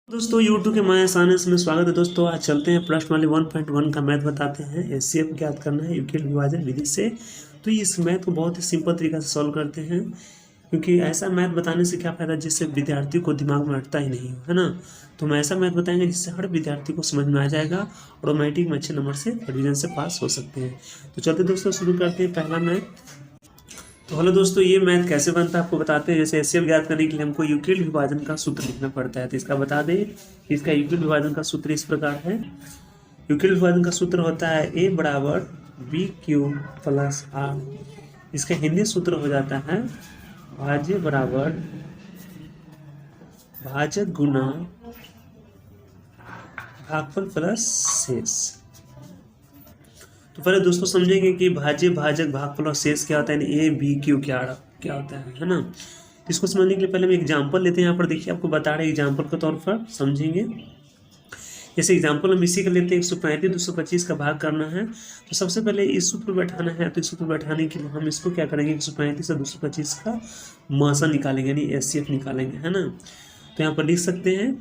दोस्तों YouTube के माया science में स्वागत है। दोस्तों आज चलते हैं प्रश्न वाले 1.1 का मैथ बताते हैं। एचसीएफ ज्ञात करना है यूक्लिड विभाजन विधि से। तो इस मैथ को बहुत ही सिंपल तरीका से सॉल्व करते हैं, क्योंकि ऐसा मैथ बताने से क्या फ़ायदा जिससे विद्यार्थी को दिमाग में अटता ही नहीं हो, है ना। तो हम ऐसा मैथ बताएंगे जिससे हर विद्यार्थी को समझ में आ जाएगा और ऑटोमेटिक में अच्छे नंबर से रिवीजन से पास हो सकते हैं। तो चलते दोस्तों शुरू करते हैं पहला मैथ। तो हेलो दोस्तों, ये मैथ कैसे बनता है आपको बताते हैं। जैसे एचसीएफ ज्ञात करने के लिए हमको यूक्लिड विभाजन का सूत्र लिखना पड़ता है। तो इसका बता दें कि इसका यूक्लिड विभाजन का सूत्र इस प्रकार है। यूक्लिड विभाजन का सूत्र होता है ए बराबर बी क्यू प्लस आर। इसका हिंदी सूत्र हो जाता है भाज्य बराबर भाजक गुना भागफल प्लस शेष। तो पहले दोस्तों समझेंगे कि भाज्य भाजक भागफल और शेष क्या होता है, ए बी क्यू क्या होता है ना। इसको समझने के लिए पहले हम एग्जांपल लेते हैं। यहाँ पर देखिए आपको बता रहे हैं एग्जांपल के तौर पर समझेंगे। जैसे एग्जांपल हम इसी का लेते हैं 135 225 का भाग करना है। तो सबसे पहले इस सूत्र बैठाना है। तो इस सूत्र बैठाने के लिए हम इसको क्या करेंगे, 135 और 225 का मासा निकालेंगे, यानी एचसीएफ निकालेंगे, है ना। तो यहाँ पर लिख सकते हैं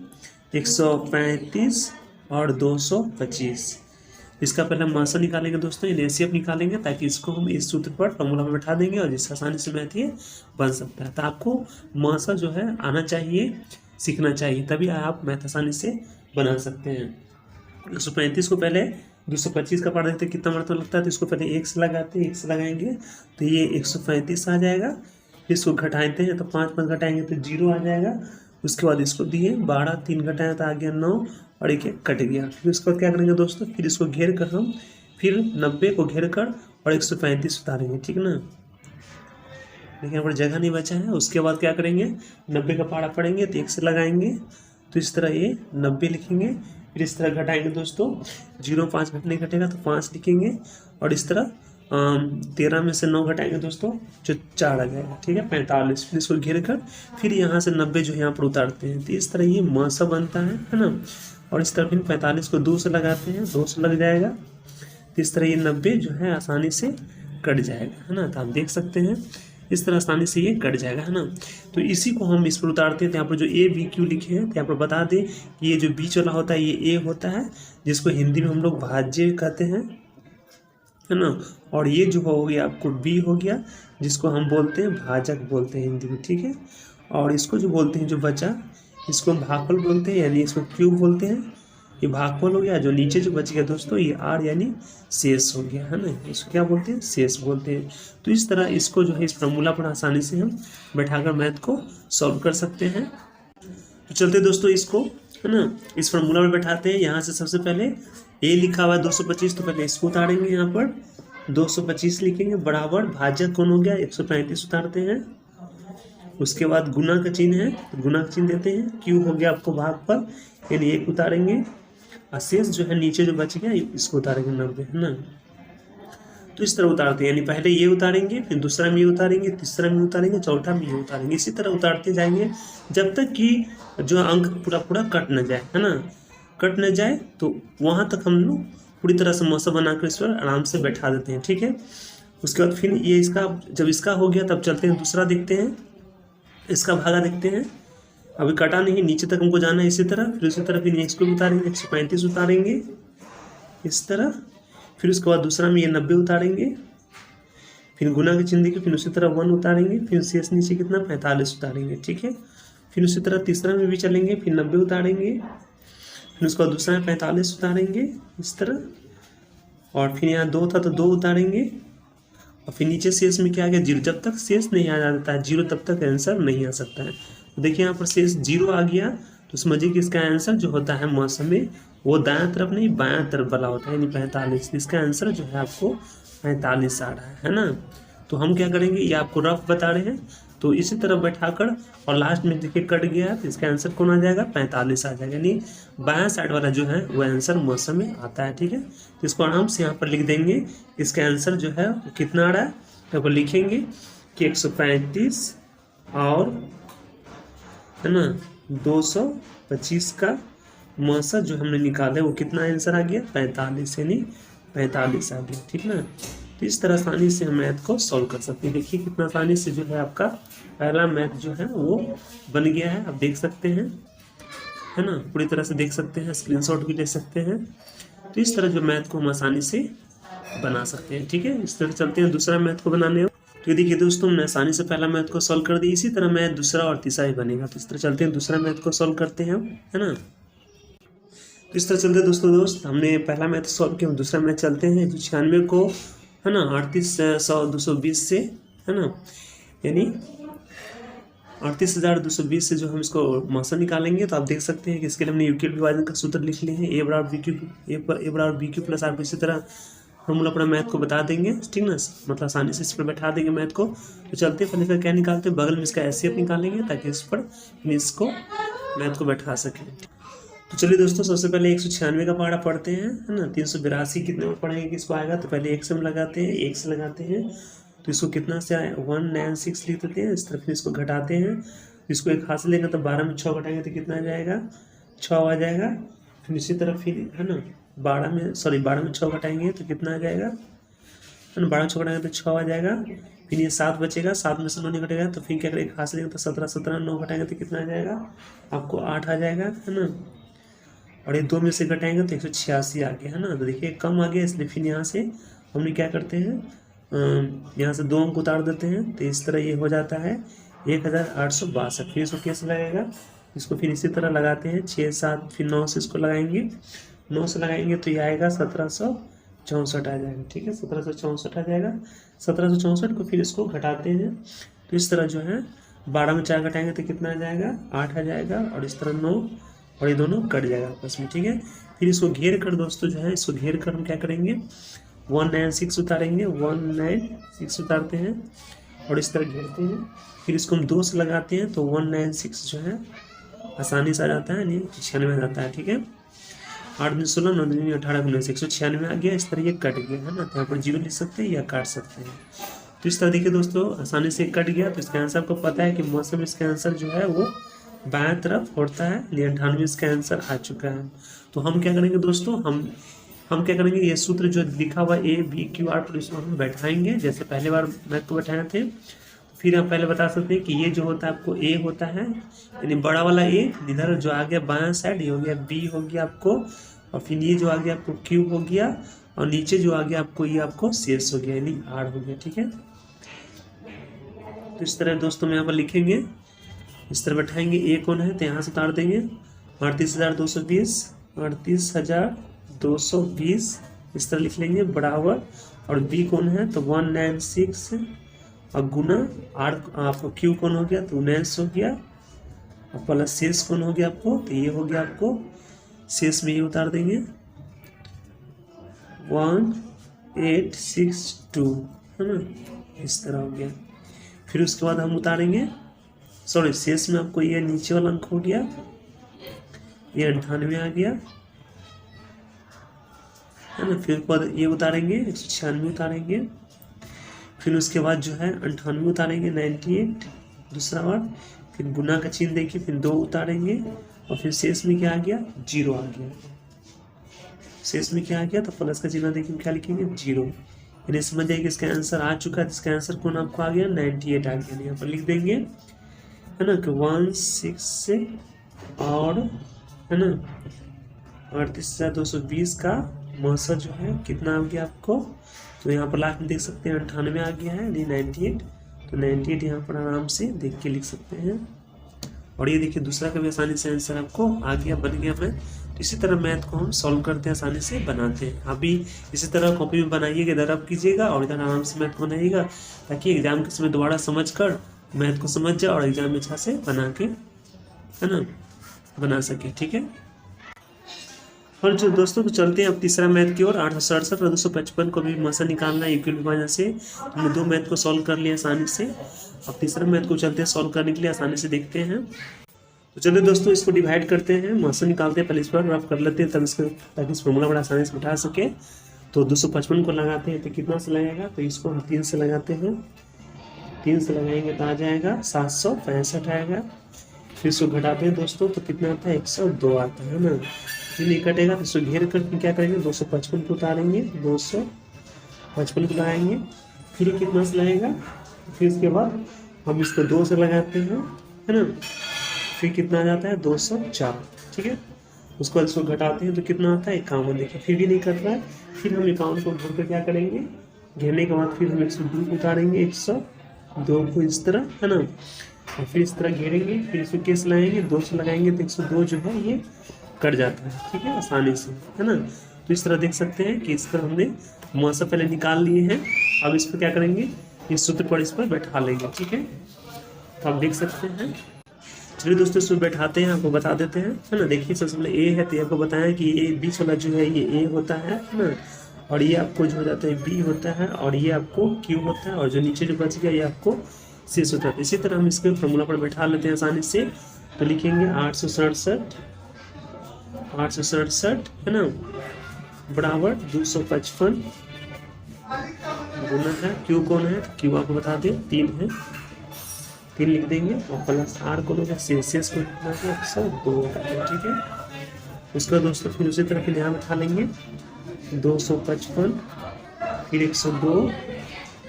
135 और 225। इसका पहले हम मासा निकालेंगे दोस्तों, यानी एचसीएफ निकालेंगे, ताकि इसको हम इस सूत्र पर फॉर्मूला में बैठा देंगे और जिससे आसानी से मैथ ये बन सकता है। तो आपको मासा जो है आना चाहिए, सीखना चाहिए, तभी आप मैथ आसानी से बना सकते हैं। 135 को पहले 225 का पढ़ देते कितना मतलब लगता है। तो इसको पहले 1 से लगाते हैं, 1 से लगाएंगे तो ये 135 आ जाएगा। इसको घटाते हैं तो 5 5 घटाएंगे तो 0 आ जाएगा। उसके बाद इसको दिए 12, 3 घटाएं तो आ गया 9 और एक कट गया। फिर उसके बाद क्या करेंगे दोस्तों, फिर इसको घेर कर हम फिर 90 को घेर कर और 135 उतारेंगे, ठीक ना। देखिए यहाँ पर जगह नहीं बचा है। उसके बाद क्या करेंगे, 90 का पारा पढ़ेंगे तो 1 से लगाएंगे तो इस तरह ये 90 लिखेंगे। फिर इस तरह घटाएंगे दोस्तों, 0 5 घटने घटेगा तो 5 लिखेंगे और इस तरह 13 में से 9 घटाएंगे दोस्तों जो 4 आ जाएगा, ठीक है, 45। फिर इसको घेर कर फिर यहाँ से 90 जो यहाँ पर उतारते हैं। तो इस तरह ये मासा बनता है ना। और इस तरह फिर 45 को 2 से लगाते हैं, 2 से लग जाएगा। तो इस तरह ये 90 जो है आसानी से कट जाएगा, है ना। तो आप देख सकते हैं इस तरह आसानी से ये कट जाएगा, है ना। तो इसी को हम इस पर उतारते हैं। तो यहाँ पर जो ए बी क्यू लिखे हैं, तो यहाँ पर बता दें कि ये जो बीच वाला होता है ये ए होता है, जिसको हिंदी में हम लोग भाज्य कहते हैं, है ना। और ये जो हो गया आपको बी हो गया, जिसको हम बोलते हैं भाजक बोलते हैं हिंदी में, ठीक है। और इसको जो बोलते हैं जो बचा, इसको हम भागफल बोलते हैं, यानी इसको क्यू बोलते हैं। ये भागफल हो गया। जो नीचे जो बच गया दोस्तों ये आर यानी शेष हो गया, है ना। इसको क्या बोलते हैं, शेष बोलते हैं। तो इस तरह इसको जो है इस फॉर्मूला पर आसानी से हम बैठाकर मैथ को सॉल्व कर सकते हैं। तो चलते दोस्तों इसको, है ना, इस फॉर्मूला में बैठाते हैं। यहाँ से सबसे पहले ए लिखा हुआ है 225, तो पहले इसको उतारेंगे। यहाँ पर 225 लिखेंगे बराबर भाजक कौन हो गया 135 उतारते हैं। उसके बाद गुना का चिन्ह है तो गुना का चिन्ह देते हैं। क्यू हो गया आपको भाग पर, यानी 1 उतारेंगे। और शेष जो है नीचे जो बच गया इसको उतारेंगे 90, है ना। तो इस तरह उतारते हैं, यानी पहले ये उतारेंगे, फिर दूसरा में ये उतारेंगे, तीसरा में उतारेंगे, चौथा में ये उतारेंगे। इसी तरह उतारते जाएंगे जब तक कि जो अंक पूरा पूरा कट न जाए, है ना। कट न जाए तो वहाँ तक हम लोग पूरी तरह से मौसम बनाकर इस पर आराम से बैठा देते हैं, ठीक है। उसके बाद फिर ये इसका जब इसका हो गया तब चलते हैं दूसरा देखते हैं, इसका भागा देखते हैं। अभी कटा नहीं, नीचे तक हमको जाना है इसी तरह। फिर उसी तरह फिर इसको भी उतारेंगे, 135 उतारेंगे इस तरह। फिर उसके बाद दूसरा में ये 90 उतारेंगे, फिर गुना के चिन्ह के फिर उसी तरह 1 उतारेंगे, फिर शेष नीचे कितना 45 उतारेंगे, ठीक है। फिर उसी तरह तीसरा में भी चलेंगे, फिर 90 उतारेंगे, फिर उसके बाद दूसरा में 45 उतारेंगे इस तरह। और फिर यहाँ 2 था तो 2 उतारेंगे और फिर नीचे शेष में क्या आ गया 0। जब तक शेष नहीं आ जाता है 0 तब तक आंसर नहीं आ सकता है। तो देखिए यहाँ पर शेष 0 आ गया, तो समझिए कि इसका आंसर जो होता है मौसम में वो दायां तरफ नहीं बायां तरफ वाला होता है, यानी 45। इसका आंसर जो है आपको 45 आ रहा है ना। तो हम क्या करेंगे, ये आपको रफ बता रहे हैं, तो इसी तरह बैठाकर और लास्ट में देखिए कट गया तो इसका आंसर कौन आ जाएगा 45 आ जाएगा, यानी बायां साइड वाला जो है वो आंसर मौसम में आता है, ठीक है। तो इसको आराम से यहाँ पर लिख देंगे। इसका आंसर जो है वो कितना आ रहा है, यहाँ पर लिखेंगे कि 135 और, है ना, 225 का मौसा जो हमने निकाला है वो कितना आंसर आ गया 45, यानी 45 आ गया, ठीक ना। तो इस तरह आसानी से हम मैथ को सॉल्व कर सकते हैं। देखिए कितना आसानी से जो है आपका पहला मैथ जो है वो बन गया है, आप देख सकते हैं, है ना, पूरी तरह से देख सकते हैं, स्क्रीनशॉट भी ले सकते हैं। तो इस तरह जो मैथ को हम आसानी से बना सकते हैं। ठीक है, इस तरह चलते हैं दूसरा मैथ को बनाने। तो देखिए दोस्तों, हमने आसानी से पहला मैथ को सॉल्व कर दिया, इसी तरह मैथ दूसरा और तीसरा ही बनेगा। तो इस तरह चलते हैं दूसरा मैथ को सॉल्व करते हैं हम, है ना। तो इस तरह चलते हैं दोस्त हमने पहला मैथ सॉल्व किया, दूसरा मैथ चलते हैं। 196 को, है ना, 38,220 से, है ना, यानी 38,220 से जो हम इसको मासा निकालेंगे, तो आप देख सकते हैं कि इसके लिए हमने यूक्लिड विभाजन का सूत्र लिख लिए हैं, ए बराबर बी क्यू प्लस आर। इसी तरह हम अपना मैथ को बता देंगे, ठीक ना, मतलब आसानी से इस पर बैठा देंगे मैथ को। तो चलते हैं पहले क्या निकालते हैं, बगल में इसका एचसीएफ निकालेंगे ताकि इस पर इसको मैथ को बैठा सकें। तो चलिए दोस्तों, सबसे पहले 196 का पहाड़ा पढ़ते हैं, है ना। 382 कितने में पढ़ेंगे, किसको आएगा, तो पहले एक से हम लगाते हैं, एक से लगाते हैं, तो इसको कितना से आए 196 लिख देते हैं। इस तरफ इसको घटाते हैं, इसको एक हाथ से लेंगे तो 12 में 6 घटाएंगे तो कितना आ जाएगा, 6 आ जाएगा। फिर इसी तरफ फिर, है ना, 12 में 6 घटाएंगे तो कितना आ जाएगा, है ना, 12 में 6 घटाएंगे तो 6 आ जाएगा। फिर ये 7 बचेगा, 7 में से 9 नहीं घटेगा तो फिर क्या करेंगे, एक हाथ से लेंगे तो 17 9 घटाएंगे तो कितना आ जाएगा, आपको 8 आ जाएगा, है ना। और ये 2 में से घटाएंगे तो 186 आ गया, है ना। तो देखिए कम आ गया, इसलिए फिर यहाँ से हमने क्या करते हैं, यहाँ से 2 अंक उतार देते हैं। तो इस तरह ये हो जाता है 1862। फिर इसको कैसे लगेगा, इसको फिर इसी तरह लगाते हैं, 6 7 फिर 9 से इसको लगाएंगे, 9 से लगाएंगे तो ये आएगा 1764 आ जाएगा। ठीक है, 1764 आ जाएगा। 1764 को फिर इसको घटाते हैं, तो इस तरह जो है 12 में 4 घटाएंगे तो कितना आ जाएगा, 8 आ जाएगा। और इस तरह 9 और ये दोनों कट जाएगा आपस में। ठीक है, फिर इसको घेर कर दोस्तों जो है, इसको घेर कर हम क्या करेंगे, 196 उतारेंगे, 196 उतारते हैं और इस तरह घेरते हैं। फिर इसको हम 2 से लगाते हैं तो 196 जो है आसानी से आ जाता है, नहीं 96 आ जाता है। ठीक है, 8 दिन 16 9 दिन 18 19 196 आ गया। इस तरह ये कट गया, है ना। तो यहाँ पर 0 लिख सकते हैं या काट सकते हैं। तो इस तरह देखिए दोस्तों, आसानी से कट गया। तो इसका आंसर आपको पता है कि मौसम, इसका आंसर जो है वो बाएं तरफ होता है, 98 इसका आंसर आ चुका है। तो हम क्या करेंगे दोस्तों, हम क्या करेंगे, ये सूत्र जो लिखा हुआ ए बी क्यू आर पर इसको हम बैठाएंगे, जैसे पहले बार मैथ को बैठाए थे। फिर हम पहले बता सकते हैं कि ये जो होता है आपको ए होता है, यानी बड़ा वाला ए, इधर जो आ गया बायां साइड ये हो गया बी हो गया आपको, और फिर ये जो आ गया आपको क्यू हो गया, और नीचे जो आ गया आपको ये आपको शेष हो गया, यानी आर हो गया। ठीक है, तो इस तरह दोस्तों हम यहाँ पर लिखेंगे, इस तरह बैठाएंगे। ए कौन है तो यहाँ से उतार देंगे, 38,220 38,220 इस तरह लिख लेंगे बराबर। और बी कौन है तो 196 और गुना आर, आपको क्यू कौन हो गया तो 19 हो गया, और प्लस शेष कौन हो गया आपको, तो ये हो गया आपको, शेष में ये उतार देंगे 1862, है ना, इस तरह हो गया। फिर उसके बाद हम उतारेंगे, सॉरी शेष में आपको ये नीचे वाला अंक हो गया, ये 98 आ गया, है ना। फिर बाद ये उतारेंगे 196 उतारेंगे, फिर उसके बाद जो है 98 उतारेंगे 98 दूसरा बार, फिर गुना का चिन्ह देखिए, फिर 2 उतारेंगे, और फिर शेष में क्या आ गया 0 आ गया। शेष में क्या आ गया तो प्लस का चिन्ह देखिए क्या लिखेंगे 0, यानी समझ जाइए कि इसका आंसर आ चुका है। इसका आंसर कौन आपको आ गया 98 आ गया। यहाँ पर लिख देंगे, है ना, कि 16 से और, है ना, 38,220 का मौसा जो है कितना आ गया आपको, तो यहाँ पर लास्ट में देख सकते हैं 98 आ गया है, नहीं 98। तो 98 यहाँ पर आराम से देख के लिख सकते हैं। और ये देखिए दूसरा का भी आसानी से आंसर आपको आ गया, बन गया मैथ। तो इसी तरह मैथ को हम सॉल्व करते हैं, आसानी से बनाते हैं। अभी इसी तरह कॉपी में बनाइएगा, इधर आप कीजिएगा और इधर आराम से मैथ बनाइएगा, ताकि एग्जाम के समय दोबारा समझ कर मैथ को समझ जाए और एग्जाम में अच्छा से बना के, है ना, बना सके। ठीक है, और जो दोस्तों तो चलते हैं अब तीसरा मैथ की ओर। 867 और 255 को भी मसा निकालना है यूक्लिड विभाजन से। हमने 2 मैथ को सॉल्व कर लिया आसानी से, अब तीसरा मैथ को चलते हैं सॉल्व करने के लिए, आसानी से देखते हैं। तो चलिए दोस्तों इसको डिवाइड करते हैं, मसा निकालते हैं, पहले इस पर रफ कर लेते हैं, तब इसको ताकि इस फॉर्मूला बड़ा आसानी से उठा सके। तो 255 को लगाते हैं तो कितना से लगेगा, तो इसको हम 3 से लगाते हैं, 3 से लगाएंगे तो आ जाएगा 765 आएगा। फिर इसको घटाते हैं दोस्तों तो कितना आता है 102 आता है ना। फिर नहीं कटेगा तो इसको घेर कर क्या करेंगे 255 को उतारेंगे, 255 को लगाएंगे, फिर कितना से लगेगा, फिर इसके बाद हम इसको 2 से लगाते हैं, है ना, फिर कितना आ जाता है 204। ठीक है। उसके बाद इसको घटाते हैं तो कितना आता है 51। देखिए फिर भी नहीं कर रहा है, फिर हम 51 को घूर कर क्या करेंगे, घेरने के बाद फिर हम 102 को उतारेंगे 102 को इस तरह, है ना, और फिर इस तरह घेरेंगे, फिर इसको केस लगाएंगे 2 से लगाएंगे तो 102 जो है ये कट जाता है, ठीक है, आसानी से, है ना। तो इस तरह देख सकते हैं कि इस पर हमने मुआवजा पहले निकाल लिए हैं। अब इस पर क्या करेंगे, इस सूत्र पर इस पर बैठा लेंगे, ठीक है। तो आप देख सकते हैं, चलिए दोस्तों इसको बैठाते हैं, आपको बता देते हैं, है ना। देखिए सबसे पहले ए है तो आपको बताया कि ये बीच वाला जो है ये ए होता है ना, और ये आपको जो हो जाता है बी होता है, और ये आपको क्यू होता है, और जो नीचे जो बच गया ये आपको शेष होता है। इसी तरह हम इसके फॉर्मूला पर बैठा लेते हैं आसानी से। तो लिखेंगे 867 है ना, बराबर 255 गुना है, क्यू कौन है, क्यू आपको बता दें 3 है, 3 लिख देंगे, और प्लस आर को लोग शेष को लिखना है 102, ठीक है। उसका दोस्तों फिर उसी तरह फिर यहाँ बैठा लेंगे 255, फिर 102,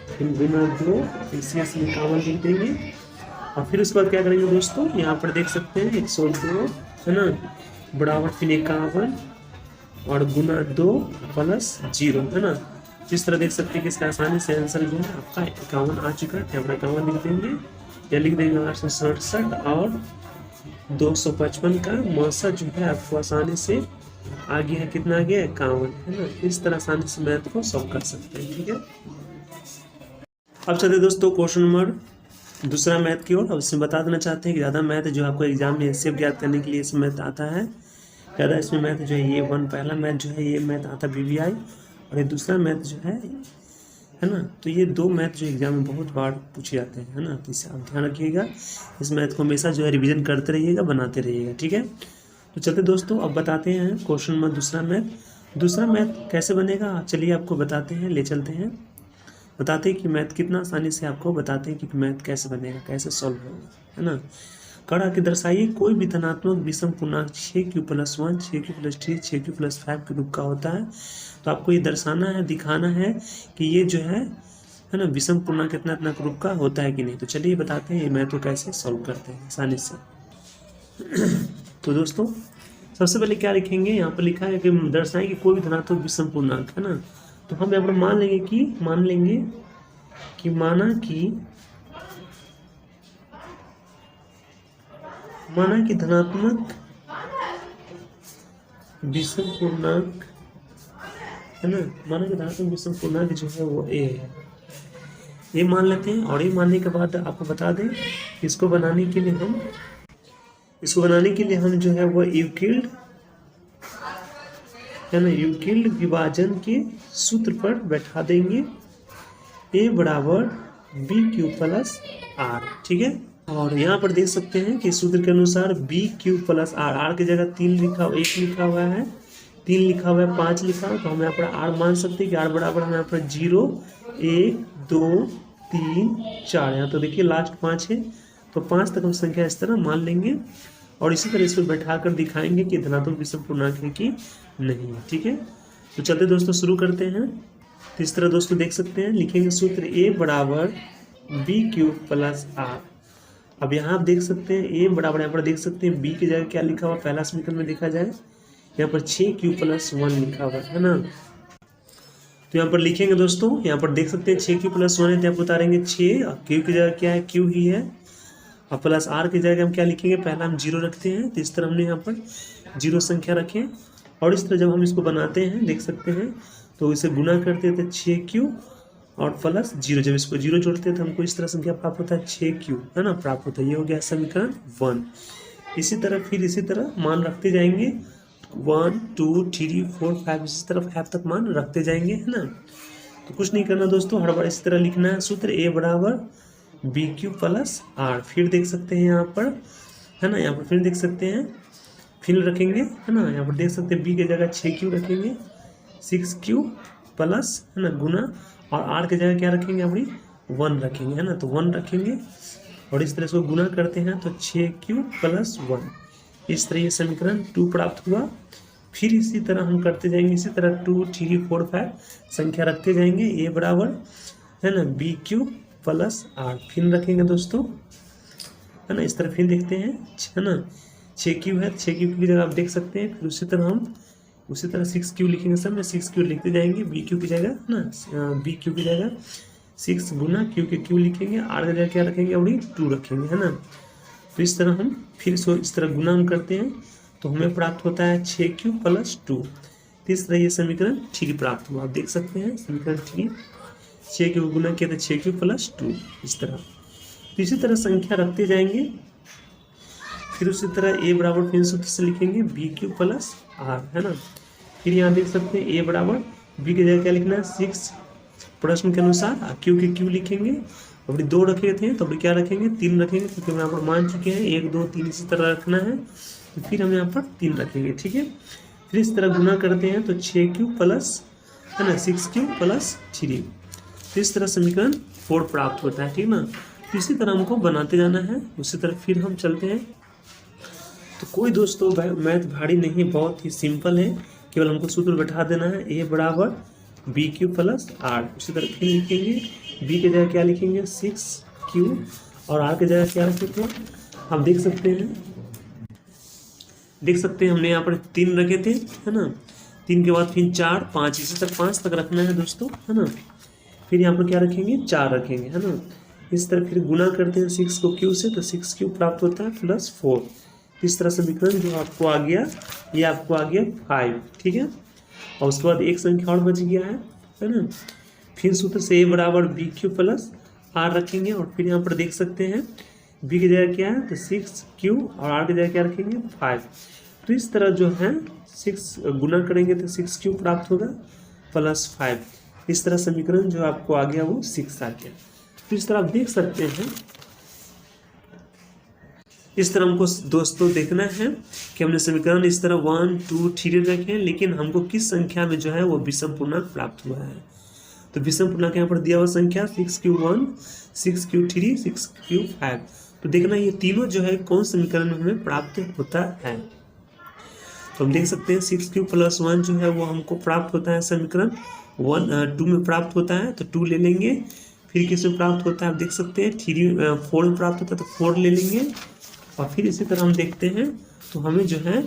फिर गुना 2, फिर शेष 51 लिख देंगे, और फिर उसके बाद क्या करेंगे दोस्तों, यहाँ पर देख सकते हैं 102 है ना, बराबर फिर 51 और गुना 2 प्लस 0, है ना। इस तरह देख सकते हैं कि इसका आसानी से आंसर जो है आपका 51 आ चुका है। यहाँ पर 51 लिख देंगे, या लिख देंगे 867 और 255 का मुआवजा जो है आपको आसानी से आ गया है, कितना आ गया 51, है ना। इस तरह आसानी से मैथ को सॉल्व कर सकते हैं, ठीक है। अब चलते दोस्तों क्वेश्चन नंबर दूसरा मैथ की ओर। अब इसमें बता देना चाहते हैं कि ज़्यादा मैथ जो आपको एग्जाम में एचसीएफ ज्ञात करने के लिए इसमें मैथ आता है ज़्यादा। इसमें मैथ जो है ये 1 पहला मैथ जो है ये मैथ आता है बीबीआई, और ये दूसरा मैथ जो है ना। तो ये 2 मैथ जो एग्जाम में बहुत बार पूछे जाते हैं, है ना। तो इससे आप ध्यान रखिएगा, इस मैथ को हमेशा जो है रिवीजन करते रहिएगा, बनाते रहिएगा, ठीक है। तो चलते दोस्तों अब बताते हैं क्वेश्चन नंबर दूसरा मैथ कैसे बनेगा, चलिए आपको बताते हैं, ले चलते हैं, बताते हैं कि मैथ कितना आसानी से आपको बताते हैं कि मैथ कैसे बनेगा, कैसे सॉल्व होगा, है ना। कड़ा के दर्शाइए कोई भी धनात्मक विषम पूर्णांक 6q+1, 6q+3, 6q+5 के रूप का होता है। तो आपको ये दर्शाना है, दिखाना है कि ये जो है ना, विषम पूर्णांक कितना इतना रूप का होता है कि नहीं। तो चलिए बताते हैं ये मैथ को कैसे सॉल्व करते हैं आसानी से। तो दोस्तों सबसे पहले क्या लिखेंगे, यहाँ पर लिखा है कि दर्शाएं कि कोई भी धनात्मक विषम पूर्णांक, है ना। तो हम यहाँ पर मान लेंगे कि माना कि धनात्मक विषम पूर्णांक, है ना, माना कि धनात्मक विषम पूर्णांक जो है वो ए है, ये मान लेते हैं। और ये मानने के बाद आपको बता दें इसको बनाने के लिए हम जो है वो यूक्लिड, है ना, यूक्लिड विभाजन के सूत्र पर बैठा देंगे a बराबर BQ+R, ठीक है। और यहाँ पर देख सकते हैं कि सूत्र के अनुसार BQ+R, R की जगह 1 लिखा हुआ है, 3 लिखा हुआ है, 5 लिखा हुआ है, तो हम यहाँ पर R मान सकते हैं कि R बराबर हम यहाँ पर 0, 1, 2, 3, 4, यहाँ तो देखिए लास्ट 5 है, तो 5 तक हम संख्या इस तरह मान लेंगे, और इसी तरह इसको बैठा कर दिखाएंगे कि धनात्मक विषम पूर्णांक है कि नहीं है, ठीक है। तो चलते दोस्तों शुरू करते हैं। तो इस तरह दोस्तों देख सकते हैं, लिखेंगे सूत्र a बराबर BQ+R। अब यहाँ आप देख सकते हैं a बराबर, यहाँ पर देख सकते हैं b की जगह क्या लिखा हुआ, पहला समीकरण में देखा जाए यहाँ पर 6q+1 लिखा हुआ है ना। तो यहाँ पर लिखेंगे दोस्तों, यहाँ पर देख सकते हैं 6q+1 है, तो आप उतारेंगे 6, और q की जगह क्या है, q ही है, और प्लस r की जगह हम क्या लिखेंगे, पहला हम 0 रखते हैं, तो इस तरह हमने यहाँ पर 0 संख्या रखें। और इस तरह जब हम इसको बनाते हैं देख सकते हैं, तो इसे गुना करते हैं तो 6q और प्लस 0, जब इसको 0 जोड़ते हैं तो हमको इस तरह संख्या प्राप्त होता है 6q, है ना, प्राप्त होता है। ये हो गया समीकरण 1। इसी तरह मान रखते जाएंगे 1, 2, 3, 4, 5, इसी तरह 5 तक मान रखते जाएंगे, है ना। तो कुछ नहीं करना दोस्तों, हर बार इसी तरह लिखना है सूत्र a बराबर BQ+R। फिर देख सकते हैं यहाँ पर, है ना, यहाँ पर फिर देख सकते हैं, फिर रखेंगे, है ना, यहाँ पर देख सकते हैं b की जगह 6q रखेंगे, 6q प्लस, है ना, गुना, और r की जगह क्या रखेंगे, अपनी 1 रखेंगे, है ना। तो 1 रखेंगे और इस तरह से गुना करते हैं तो 6q+1, इस तरह ये समीकरण 2 प्राप्त हुआ। फिर इसी तरह हम करते जाएंगे, इसी तरह 2, 3, 4, 5 संख्या रखते जाएंगे, a बराबर, है ना, BQ+R। फिर रखेंगे दोस्तों, है ना, इस तरह फिर देखते हैं, है ना, 6Q है, 6Q की जगह आप देख सकते हैं। फिर उसी तरह 6Q लिखेंगे, सब में 6Q लिखते जाएंगे, BQ की जगह ना, BQ की जगह 6 गुना Q के Q लिखेंगे, R की जगह क्या रखेंगे, और 2 रखेंगे, है ना। तो इस तरह हम फिर इसको इस तरह गुना हम करते हैं तो हमें प्राप्त होता है 6Q + 2। तो इस तरह ये समीकरण ठीक प्राप्त हुआ, आप देख सकते हैं समीकरण ठीक। 6Q को गुना किया तो 6Q + 2 इस तरह। तो इसी तरह संख्या रखते जाएंगे। फिर उसी तरह A बराबर फिर सूत्र से लिखेंगे BQ + R, है ना। फिर यहाँ देख सकते हैं A बराबर B की जगह क्या लिखना है 6 प्रश्न के अनुसार, Q के Q लिखेंगे। अभी 2 रखे थे तो अभी क्या रखेंगे 3 रखेंगे, क्योंकि हम यहाँ पर मान चुके हैं 1 2 3 इसी तरह रखना है। तो फिर हम यहाँ पर 3 रखेंगे, ठीक है। फिर इस तरह गुना करते हैं तो 6Q + है ना 6Q + 3। तो इस तरह समीकरण 4 प्राप्त होता है, ठीक ना। तो इसी तरह हमको बनाते जाना है। उसी तरह फिर हम चलते हैं। तो कोई दोस्तों मैथ भारी नहीं, बहुत ही सिंपल है, केवल हमको सूत्र बैठा देना है। A बराबर BQ + R। उसी तरह फिर लिखेंगे, B की जगह क्या लिखेंगे 6Q और R की जगह क्या रखेंगे, आप देख सकते हैं हमने यहाँ पर 3 रखे थे, है ना। 3 के बाद फिर 4 5 इसी तरह 5 तक रखना है दोस्तों, है ना। फिर यहाँ पर क्या रखेंगे 4 रखेंगे, है ना। इस तरह फिर गुना करते हैं 6 को Q से तो 6Q प्राप्त होता है +4। इस तरह समीकरण जो आपको आ गया ये आपको आ गया 5, ठीक है। और उसके बाद एक संख्या और बच गया है ना। फिर सूत्र से A बराबर BQ + R रखेंगे और फिर यहाँ पर देख सकते हैं B की जगह क्या है तो 6Q और R की जगह क्या रखेंगे 5। तो इस तरह जो है 6 गुना करेंगे तो 6Q प्राप्त होगा +5। इस तरह समीकरण जो आपको आ गया वो 6 आ गया। तो इस तरह आप देख सकते हैं, इस तरह हमको दोस्तों देखना है कि हमने समीकरण इस तरह 1 2 3 रखे हैं, लेकिन हमको किस संख्या में जो है वो विषम पूर्णांक प्राप्त हुआ है। तो विषम पूर्णांक यहाँ पर दिया हुआ संख्या 6Q1 6Q3 6Q5। तो देखना ये तीनों जो है कौन समीकरण में हमें प्राप्त होता है। तो हम देख सकते हैं 6Q + 1 जो है वो हमको प्राप्त होता है समीकरण 2 में प्राप्त होता है, तो 2 ले लेंगे। फिर किस में प्राप्त होता है आप देख सकते हैं 4 में प्राप्त होता है तो 4 ले लेंगे। और फिर इसी तरह हम देखते हैं तो हमें जो है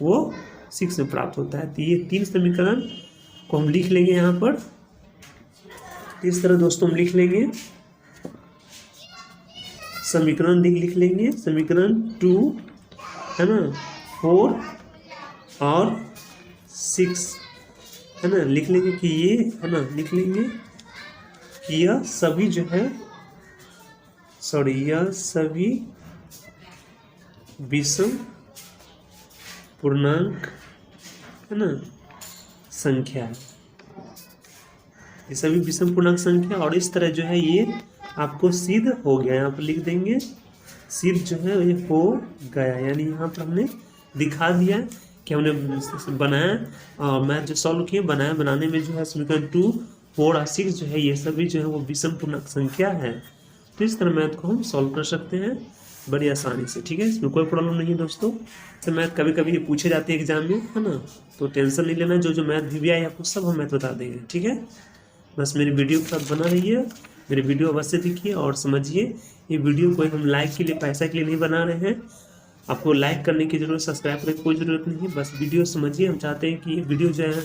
वो 6 में प्राप्त होता है। तो ये 3 समीकरण को हम लिख लेंगे यहाँ पर। इस तरह दोस्तों हम लिख लेंगे समीकरण लिख लेंगे समीकरण 2 है ना 4 और 6 है ना, लिख लेंगे कि ये है ना, लिख लेंगे कि यह सभी जो है यह सभी विषम पूर्णांक है ना संख्या है, ये सभी विषम पूर्णांक संख्या। और इस तरह जो है ये आपको सिद्ध हो गया, यहाँ पर लिख देंगे सिद्ध जो है ये हो गया, यानी यहाँ पर हमने दिखा दिया कि हमने बनाया मैथ जो सॉल्व किए बनाने में जो है समीकरण 2 4 और 6 जो है ये सभी जो है वो विषम पूर्णांक संख्या है। तो इस तरह मैथ को हम सॉल्व कर सकते हैं बड़ी आसानी से, ठीक है, इसमें कोई प्रॉब्लम नहीं है दोस्तों। तो मैथ कभी कभी पूछे जाते हैं एग्जाम में, है ना, तो टेंशन नहीं लेना, जो मैथ भी आए आपको सब हम मैथ बता देंगे, ठीक है। बस मेरी वीडियो के साथ बना रहिए, मेरी वीडियो अवश्य देखिए और समझिए। ये वीडियो कोई हम लाइक के लिए पैसा के लिए नहीं बना रहे हैं, आपको लाइक करने की जरूरत सब्सक्राइब करने की कोई ज़रूरत नहीं है, बस वीडियो समझिए। हम चाहते हैं कि ये वीडियो जो है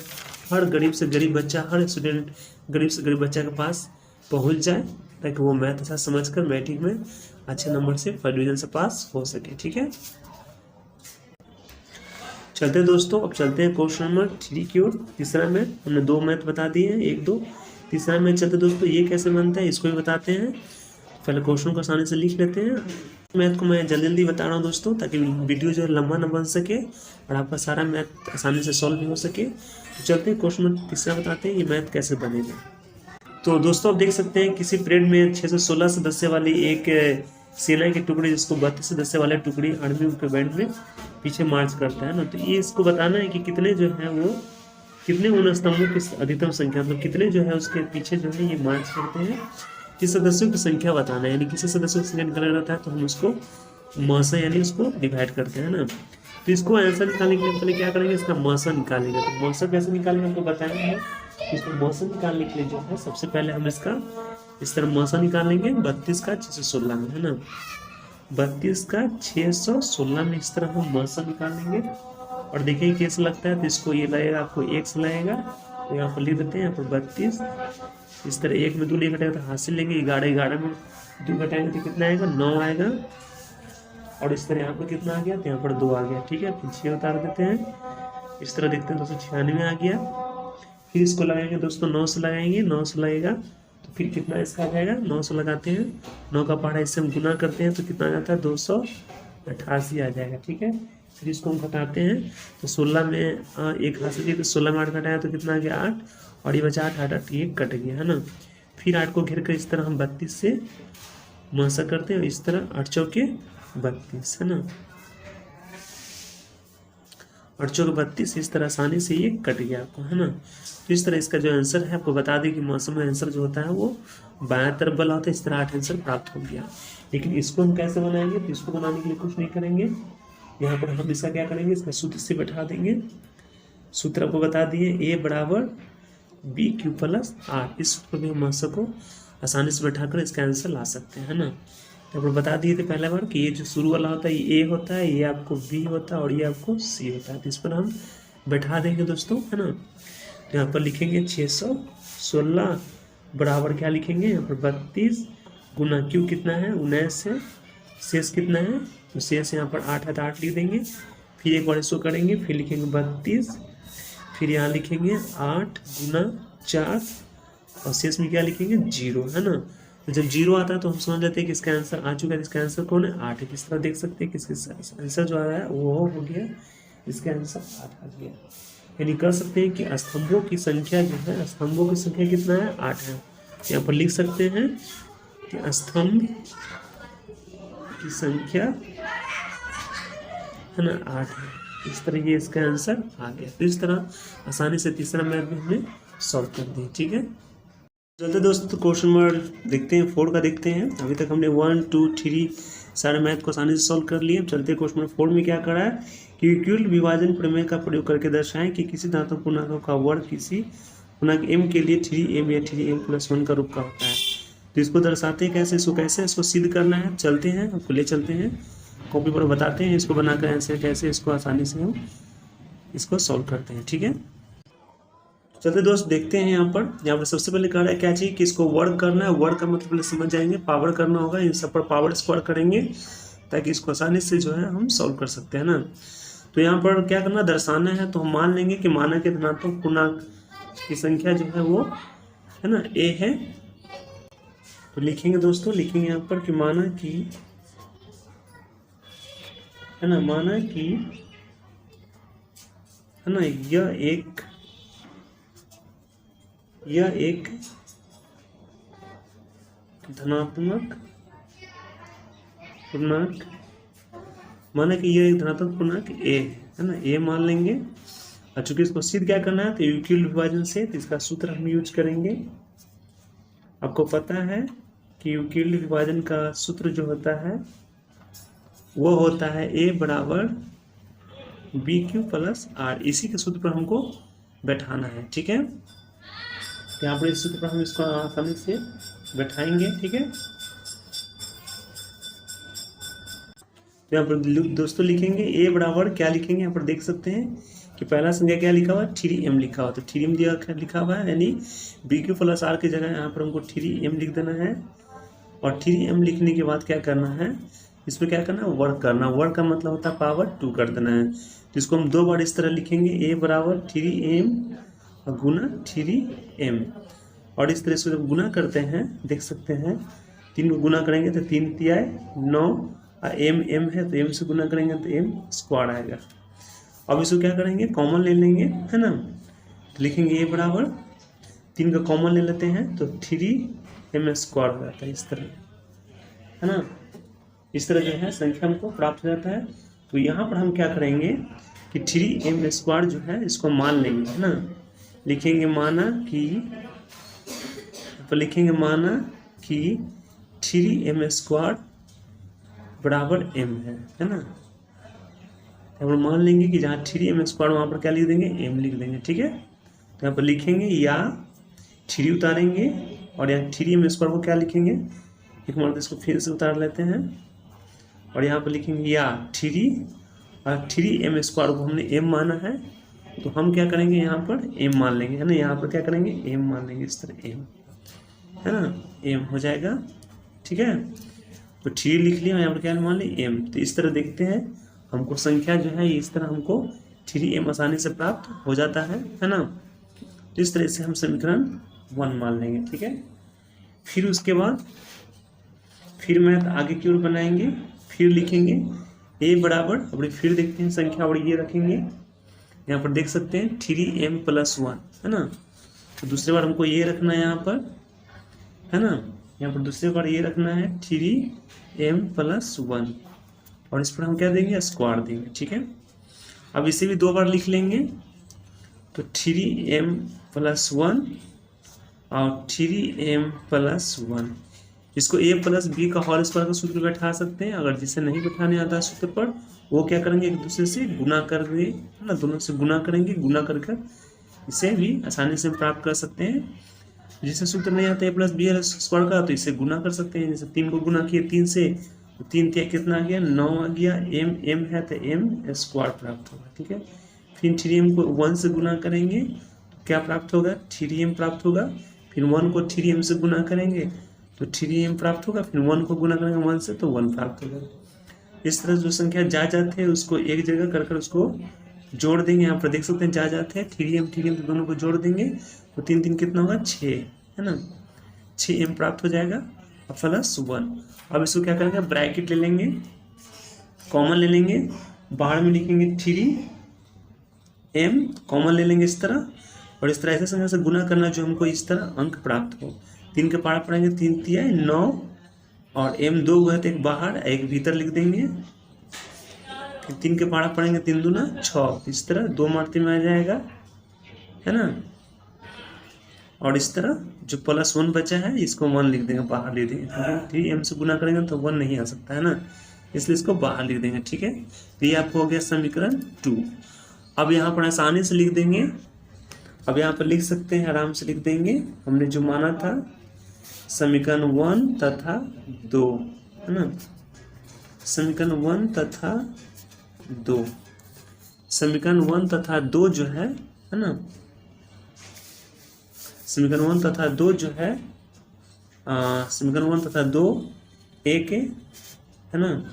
हर गरीब से गरीब बच्चा, हर स्टूडेंट गरीब से गरीब बच्चा के पास पहुंच जाए, ताकि वो मैथ अच्छा समझकर मैट्रिक में अच्छे नंबर से फर्स्ट डिवीजन से पास हो सके, ठीक है। चलते हैं दोस्तों, अब चलते हैं क्वेश्चन नंबर 3 की ओर। तीसरा मैथ हमने 2 मैथ बता दिए हैं, 1 2। तीसरा मैथ चलते दोस्तों, ये कैसे बनता है इसको भी बताते हैं। पहले क्वेश्चन को आसानी से लिख लेते हैं। मैथ को मैं जल्दी जल्दी बता रहा हूँ दोस्तों, ताकि वीडियो जो है लंबा ना बन सके और आपका सारा मैथ आसानी से सॉल्व भी हो सके। तो चलते हैं क्वेश्चन नंबर तीसरा बताते हैं ये मैथ कैसे बनेगा। तो दोस्तों आप देख सकते हैं किसी परेड में 616 सदस्य वाली एक सेना की टुकड़ी, जिसको 32 सदस्य वाले टुकड़ी आर्मी के बैंड में पीछे मार्च करता है ना, तो ये इसको बताना है कि कितने जो है वो कितने उन स्तंभों की अधिकतम संख्या, मतलब कितने जो है उसके पीछे जो है ये मार्च करते हैं, किस सदस्यों की संख्या बताना है। यानी किसी सदस्यों की संख्या निकालना रहता है तो हम उसको म से यानी उसको डिवाइड करते हैं ना। तो इसको आंसर निकालने के लिए पहले क्या करेंगे, इसका म से निकालेंगे। तो म से कैसे निकालेंगे हमको बताना है। इसको म से निकालने के लिए जो है सबसे पहले हम इसका इस तरह म से निकालेंगे 32 का 616 में, है ना। 32 का 616 में इस तरह हम मासा निकालेंगे और देखिए कैसे लगता है। तो इसको ये लगेगा आपको x लगेगा, तो यहाँ पर लिख देते हैं यहाँ पर 32। इस तरह 1 में 2 नहीं घटेगा तो हासिल लेंगे, 11 में 2 घटाएंगे तो कितना आएगा, 9 आएगा। और इस तरह यहाँ पर कितना आ गया, तो यहाँ पर 2 आ गया। ठीक है, फिर 6 उतार देते हैं, इस तरह देखते हैं 296 आ गया। फिर इसको लगाएंगे दोस्तों, 9 से लगाएंगे, 9 से लगेगा तो फिर कितना इसका आ जाएगा, 9 से लगाते हैं, 9 का पहाड़ा इससे हम गुना करते हैं तो कितना आ जाता है, 288 आ जाएगा। ठीक है, फिर इसको हम घटाते हैं तो 16 में एक हासिल किया तो 16 में 8 घटाया तो कितना आ गया, 8, और ये बचा 8, 8 1 कट गया है ना। फिर 8 को घेर कर इस तरह हम 32 से मासा करते हैं, इस तरह 8 चौके 32 है ना, 8 चौके 32, इस तरह आसानी से ये कट गया आपको है ना। तो इस तरह इसका जो आंसर है, आपको बता दें कि मौसम में आंसर जो होता है वो बाएं तरफ वाला होता है। इस तरह 8 आंसर प्राप्त हो गया। लेकिन इसको हम कैसे बनाएंगे, तो इसको बनाने के लिए कुछ नहीं करेंगे, यहाँ पर हम इसका क्या करेंगे, इसका सूत्र से बैठा देंगे। सूत्र आपको बता दिए, a बराबर BQ प्लस R। इस सूत्र भी हम मासा को आसानी से बैठाकर इसका आंसर ला सकते हैं है ना। तो आपको बता दिए थे पहले बार कि ये जो शुरू वाला होता है ये A होता है, ये आपको B होता है और ये आपको C होता है। तो इस पर हम बैठा देंगे दोस्तों है ना। तो यहाँ पर लिखेंगे 616 बराबर क्या लिखेंगे, यहाँ पर 32 गुना Q कितना है 19 से शेष कितना है, तो शेष यहाँ पर 8 है तो 8 लिख देंगे। फिर एक बार इसको करेंगे, फिर लिखेंगे 32, फिर यहाँ लिखेंगे 8 गुना 4 और शेष में क्या लिखेंगे 0 है ना। तो जब 0 आता है तो हम समझ लेते हैं कि इसका आंसर आ चुका है। इसका आंसर कौन है, 8 है। किस तरह देख सकते हैं कि इसका आंसर जो आ रहा है वो हो गया, इसका आंसर 8 आ गया। यानी कर सकते हैं कि स्तंभों की संख्या जो है, स्तंभों की संख्या कितना है, 8 है। यहाँ पर लिख सकते हैं कि स्तंभ की संख्या है ना 8 है। इस तरह ये इसका आंसर आ गया। तो इस तरह आसानी से तीसरा मैथ भी हमने सॉल्व कर दिया। ठीक है, चलते दोस्तों क्वेश्चन नंबर देखते हैं 4 का देखते हैं। अभी तक हमने 1 2 3 सारे मैथ को आसानी से सॉल्व कर लिए। चलते क्वेश्चन नंबर 4 में क्या करा है कि यूक्लिड विभाजन प्रमेय का प्रयोग करके दर्शाएं कि किसी धातु पूर्णांक का वर्ग किसी पूर्णांक m के लिए 3m या 3m+1 का रूप का होता है। तो इसको दर्शाते हैं कैसे, इसको सिद्ध करना है। चलते हैं, आपको ले चलते हैं, कॉपी पर बताते हैं इसको बनाकर ऐसे कैसे इसको आसानी से हम इसको सॉल्व करते हैं। ठीक है, चलते दोस्त देखते हैं। यहाँ पर सबसे पहले कह रहा है क्या चाहिए कि इसको वर्ग करना है। वर्ग का मतलब पहले समझ जाएंगे, पावर करना होगा, इन सब पर पावर स्क्वायर करेंगे ताकि इसको आसानी से जो है हम सॉल्व कर सकते हैं ना। तो यहाँ पर क्या करना, दर्शाना है। तो हम मान लेंगे कि माना के धनात्मक पूर्णांक की संख्या जो है वो है ना a है। तो लिखेंगे दोस्तों, लिखेंगे यहाँ पर कि माना कि है ना, माना कि है ना यह एक धनात्मक पूर्णांक, माना कि यह एक धनात्मक पूर्णांक a है ना, a मान लेंगे। और चूंकि इसको सिद्ध क्या करना है तो यूक्लिड विभाजन से, तो इसका सूत्र हम यूज करेंगे। आपको पता है कि यूक्लिड विभाजन का सूत्र जो होता है वो होता है a बराबर BQ प्लस R। इसी के सूत्र पर हमको बैठाना है। ठीक है, यहाँ पर इस सूत्र पर हम इसको आसानी से बैठाएंगे। ठीक है, यहाँ पर दोस्तों लिखेंगे a बराबर क्या लिखेंगे, यहाँ पर देख सकते हैं कि पहला संख्या क्या लिखा हुआ है, 3m लिखा हुआ। तो 3m लिखा हुआ है, यानी BQ प्लस R की जगह यहाँ पर हमको 3m लिख देना है। और 3m लिखने के बाद क्या करना है, इसमें क्या करना है, वर्ग करना। वर्ग का मतलब होता है पावर 2 कर देना है। तो इसको हम 2 बार इस तरह लिखेंगे, a बराबर 3m गुना 3m। और इस तरह से जब गुना करते हैं देख सकते हैं, 3 को गुना करेंगे तो 3 तिया 9, m है तो m से गुना करेंगे तो m स्क्वायर आएगा। अब इसको क्या करेंगे, कॉमन ले लेंगे है ना। तो लिखेंगे a बराबर 3 का कॉमन ले लेते हैं तो 3m स्क्वायर हो जाता है, इस तरह है ना। इस तरह जो है संख्या हमको प्राप्त हो जाता है। तो यहाँ पर हम क्या करेंगे कि 3m स्क्वायर जो है इसको मान लेंगे है ना। लिखेंगे माना कि, तो लिखेंगे माना कि 3m स्क्वायर बराबर m है ना। तो हम मान लेंगे कि जहाँ 3m स्क्वायर वहाँ पर क्या लिख देंगे, m लिख देंगे। ठीक है, तो यहाँ पर लिखेंगे या 3 उतारेंगे और यहाँ 3m स्क्वायर को क्या लिखेंगे, एक बार इसको फिर से उतार लेते हैं और यहाँ पर लिखेंगे या 3 और 3m स्क्वायर को हमने m माना है, तो हम क्या करेंगे यहाँ पर m मान लेंगे, है ना। यहाँ पर क्या करेंगे m मान लेंगे, इस तरह m, है ना, m हो जाएगा, ठीक है। तो 3 लिख लिया, यहाँ पर क्या मान लिया m। तो इस तरह देखते हैं हमको संख्या जो है इस तरह हमको 3m आसानी से प्राप्त हो जाता है ना। तो इस तरह से हम समीकरण 1 मान लेंगे, ठीक है। फिर उसके बाद फिर मैथ आगे की ओर बनाएंगे, फिर लिखेंगे a बराबर, अब फिर देखते हैं संख्या और ये रखेंगे, यहाँ पर देख सकते हैं 3m+1, है ना। तो दूसरी बार हमको ये रखना है यहाँ पर, है ना, यहाँ पर दूसरी बार ये रखना है 3m+1 और इस पर हम क्या देंगे स्क्वायर देंगे, ठीक है। अब इसे भी 2 बार लिख लेंगे, तो 3m+1 और 3m+1, इसको a प्लस बी का होल स्क्वायर का सूत्र बैठा सकते हैं। अगर जिसे नहीं बैठाने आता है सूत्र पर, वो क्या करेंगे एक दूसरे से गुना करेंगे, है ना, दोनों से गुना करेंगे, गुना कर इसे भी आसानी से प्राप्त कर सकते हैं। जिसे सूत्र नहीं आता a प्लस बी स्क्वायर का, तो इसे गुना कर सकते हैं। जैसे 3 को गुना किए 3 से, तो 3 कितना आ गया 9 आ गया, m है तो m स्क्वायर प्राप्त होगा, ठीक है। फिर 3m को 1 से गुना करेंगे तो क्या प्राप्त होगा 3m प्राप्त होगा। फिर 1 को 3m से गुना करेंगे तो 3m प्राप्त होगा। फिर 1 को गुना करेंगे 1 से तो 1 प्राप्त होगा। इस तरह जो संख्या जा जाते हैं उसको एक जगह कर उसको जोड़ देंगे। यहाँ पर देख सकते हैं जा जाते हैं 3m तो दोनों को जोड़ देंगे तो 3 3 कितना होगा 6, है ना, 6m प्राप्त हो जाएगा +1। अब इसको क्या करेंगे ब्रैकेट ले लेंगे, कॉमन ले लेंगे, बाहर में लिखेंगे 3m कॉमन ले लेंगे इस तरह, और इस तरह ऐसे संख्या से गुना करना जो हमको इस तरह अंक प्राप्त हो। 3 के पारा पढ़ेंगे 3 तिया 9 और m 2 हुआ तो एक बाहर एक भीतर लिख देंगे। फिर 3 के पारा पढ़ेंगे 3 दूना 6, इस तरह 2 मारते में आ जाएगा, है ना। और इस तरह जो +1 बचा है इसको 1 लिख देंगे, बाहर लिख देंगे, क्योंकि 3m से गुना करेंगे तो 1 नहीं आ सकता है ना, इसलिए इसको बाहर लिख देंगे, ठीक है। तो ये आपको हो गया समीकरण 2। अब यहाँ पर आसानी से लिख देंगे, अब यहाँ पर लिख सकते हैं आराम से लिख देंगे, हमने जो माना था समीकरण 1 तथा 2, है ना, समीकरण 1 तथा 2, समीकरण 1 तथा 2 जो है ना, समीकरण 1 तथा 2 जो है समीकरण 1 तथा 2 एक है ना,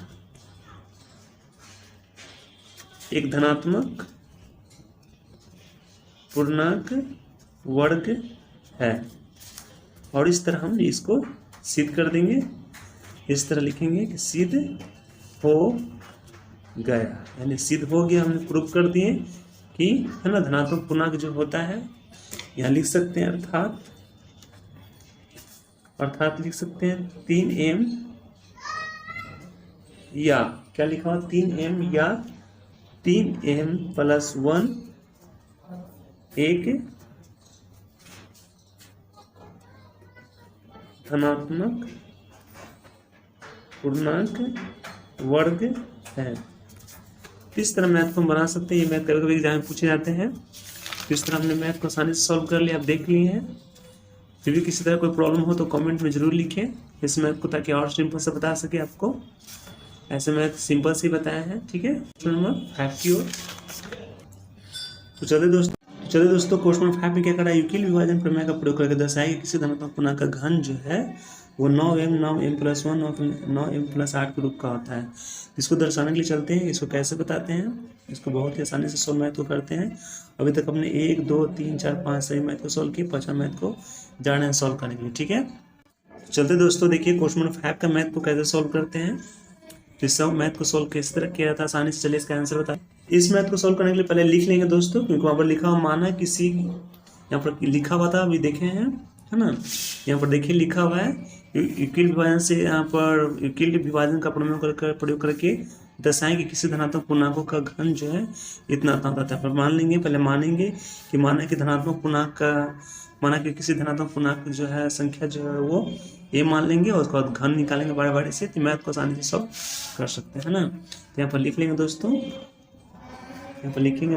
एक धनात्मक पूर्णांक वर्ग है, और इस तरह हम इसको सिद्ध कर देंगे। इस तरह लिखेंगे कि सिद्ध हो गया, यानी सिद्ध हो गया, हमने प्रूफ कर दिए कि, है ना, धनात्मक पूर्णांक जो होता है यहाँ लिख सकते हैं, अर्थात लिख सकते हैं 3m या क्या लिखा हुआ 3m या 3m+1 एक धनात्मक पूर्णांक वर्ग है। इस तरह मैथ को बना सकते हैं। ये मैथ कभी कभी एग्जाम में पूछे जाते हैं, तो इस तरह हमने मैथ को आसानी से सॉल्व कर लिया, आप देख लिए हैं। फिर भी किसी तरह कोई प्रॉब्लम हो तो कमेंट में जरूर लिखें इस मैथ को, ताकि और सिंपल से बता सके आपको। ऐसे मैथ सिंपल से ही बताया है, ठीक है। नंबर 5 की ओर तो चलिए दोस्तों क्वेश्चन नंबर 5 में क्या करा, यूक्लिड विभाजन प्रमेय का प्रयोग करके दर्शाया कि किसी धनात्मक पूर्णांक का घन जो है वो 9m+1 9m+8 के रूप का होता है। इसको दर्शाने के लिए चलते हैं, इसको कैसे बताते हैं, इसको बहुत ही आसानी से सोल्व मैथ को करते हैं। अभी तक हमने 1 2 3 4 5 सही मैथ को सोल्व किया, 5वां मैथ को जा रहे हैं सोल्व करने के लिए, ठीक है। चलते दोस्तों देखिए क्वेश्चन नंबर 5 का मैथ को कैसे सोल्व करते हैं। तो इस सब मैथ को सोल्व किस तरह किया था आसानी से, चलिए इसका आंसर बता। इस मैथ को सोल्व करने के लिए पहले लिख लेंगे दोस्तों, क्योंकि वहाँ पर लिखा हुआ माना किसी, यहाँ पर लिखा हुआ था अभी देखे हैं, है ना, यहाँ पर देखिए लिखा हुआ है यूक्लिड विभाजन से, यहाँ पर यूक्लिड विभाजन का प्रयोग करके दर्शाएं कि किसी धनात्मक पूर्णांकों का घन जो है इतना होता है। मान लेंगे, पहले मानेंगे कि माना कि धनात्मक पूर्णांक का, माना कि किसी धनात्मक पूर्णांक जो है संख्या जो है वो ये मान लेंगे, और उसके बाद घन निकालेंगे बड़े बड़े से, तो मैथ को आसानी से सॉल्व कर सकते हैं, है ना। तो यहाँ पर लिख लेंगे दोस्तों, यहाँ पर लिखेंगे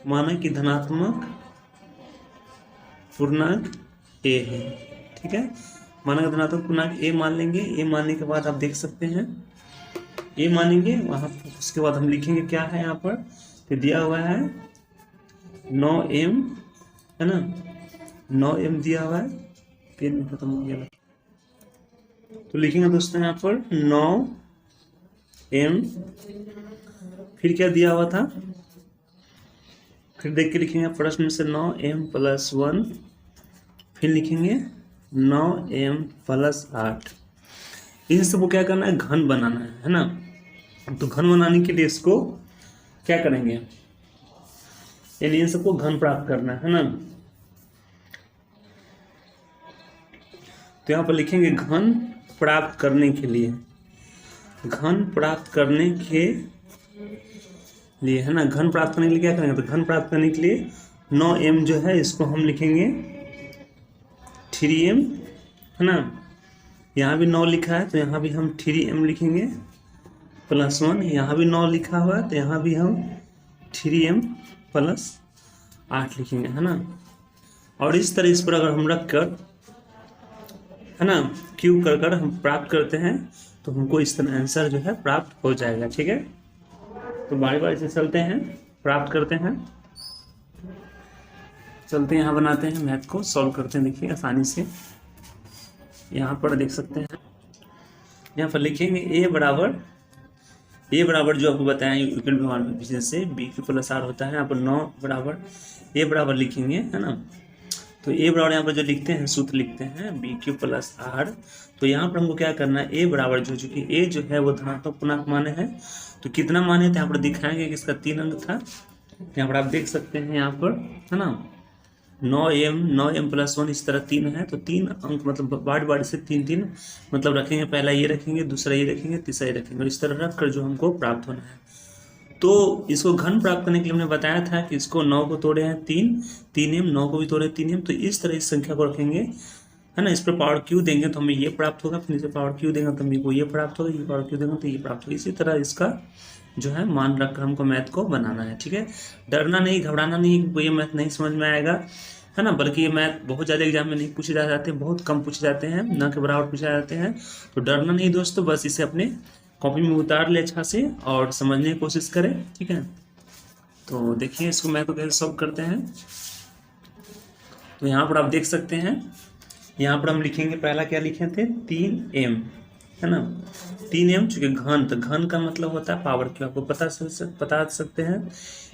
माना कि धनात्मक पूर्णांक ए है, ठीक है। माना का धनात्मक पूर्णांक ए मान लेंगे। ए मानने के बाद आप देख सकते हैं ए मानेंगे वहाँ, उसके बाद हम लिखेंगे क्या है यहाँ पर, तो दिया हुआ है 9m, है ना, 9m दिया हुआ है, पेन खत्म हो गया, तो लिखेंगे दोस्तों यहाँ पर 9m, फिर क्या दिया हुआ था, फिर देख के लिखेंगे प्रश्न में से 9m + 1, फिर लिखेंगे 9m + 8। इन सबको क्या करना है, घन बनाना है ना। तो घन बनाने के लिए इसको क्या करेंगे, यानी इन सबको घन प्राप्त करना है ना। तो यहाँ पर लिखेंगे घन प्राप्त करने के लिए, घन प्राप्त करने के लिए, है ना। घन प्राप्त करने के लिए क्या करेंगे, तो घन प्राप्त करने के लिए 9m जो है इसको हम लिखेंगे 3m, है ना। यहाँ भी 9 लिखा है तो यहाँ भी हम 3m लिखेंगे + 1, यहाँ भी 9 लिखा हुआ है तो यहाँ भी हम 3m + 8 लिखेंगे, है ना। और इस तरह इस पर अगर हम रख कर, है ना, क्यू कर कर हम प्राप्त करते हैं तो हमको इस तरह आंसर जो है प्राप्त हो जाएगा, ठीक है। तो बारी बारी से चलते हैं, प्राप्त करते हैं, चलते हैं यहाँ बनाते हैं, मैथ को सॉल्व करते हैं। देखिए आसानी से यहाँ पर देख सकते हैं, यहाँ पर लिखेंगे a बराबर जो आपको बताया यूक्लिड व्यवहार में विशेष से BQ + R होता है। यहाँ पर 9 बराबर a बराबर लिखेंगे, है ना। तो a बराबर यहाँ पर जो लिखते हैं सूत्र लिखते हैं BQ + R। तो यहाँ पर हमको क्या करना है, a बराबर जो चूंकि a जो है वो धनात्मक पूर्णांक माने है, तो कितना माने थे यहाँ पर दिखाएंगे कि इसका 3 अंक था। यहाँ पर आप देख सकते हैं यहाँ पर, है ना, 9m + 1 इस तरह 3 है, तो 3 अंक मतलब बार बार से 3 मतलब रखेंगे, पहला ये रखेंगे, दूसरा ये रखेंगे, तीसरा ये रखेंगे, और इस तरह रख कर जो हमको प्राप्त होना है। तो इसको घन प्राप्त करने के लिए हमने बताया था कि इसको 9 को तोड़े हैं 3m, 9 को भी तोड़े 3m, तो इस तरह इस संख्या को रखेंगे, है ना। इस पर पावर क्यू देंगे तो हमें ये प्राप्त होगा, फिर इसे पावर क्यू देंगे तो हमें को ये प्राप्त होगा, ये पावर क्यू देंगे तो ये प्राप्त होगा। इसी तरह इसका जो है मान रखकर हमको मैथ को बनाना है, ठीक है। डरना नहीं, घबराना नहीं कि ये मैथ नहीं समझ में आएगा, है ना, बल्कि ये मैथ बहुत ज़्यादा एग्जाम में नहीं पूछे जाते हैं, बहुत कम पूछे जाते हैं, ना के बराबर पूछे जाते हैं। तो डरना नहीं दोस्तों, बस इसे अपने कॉपी में उतार ले अच्छा से और समझने की कोशिश करें, ठीक है। तो देखिए इसको मैथ को कैसे सॉल्व करते हैं। तो यहाँ पर आप देख सकते हैं, यहाँ पर हम लिखेंगे, पहला क्या लिखे थे 3m, है ना। 3m चूंकि घन, तो घन का मतलब होता है पावर क्यू, आपको बता सकते हैं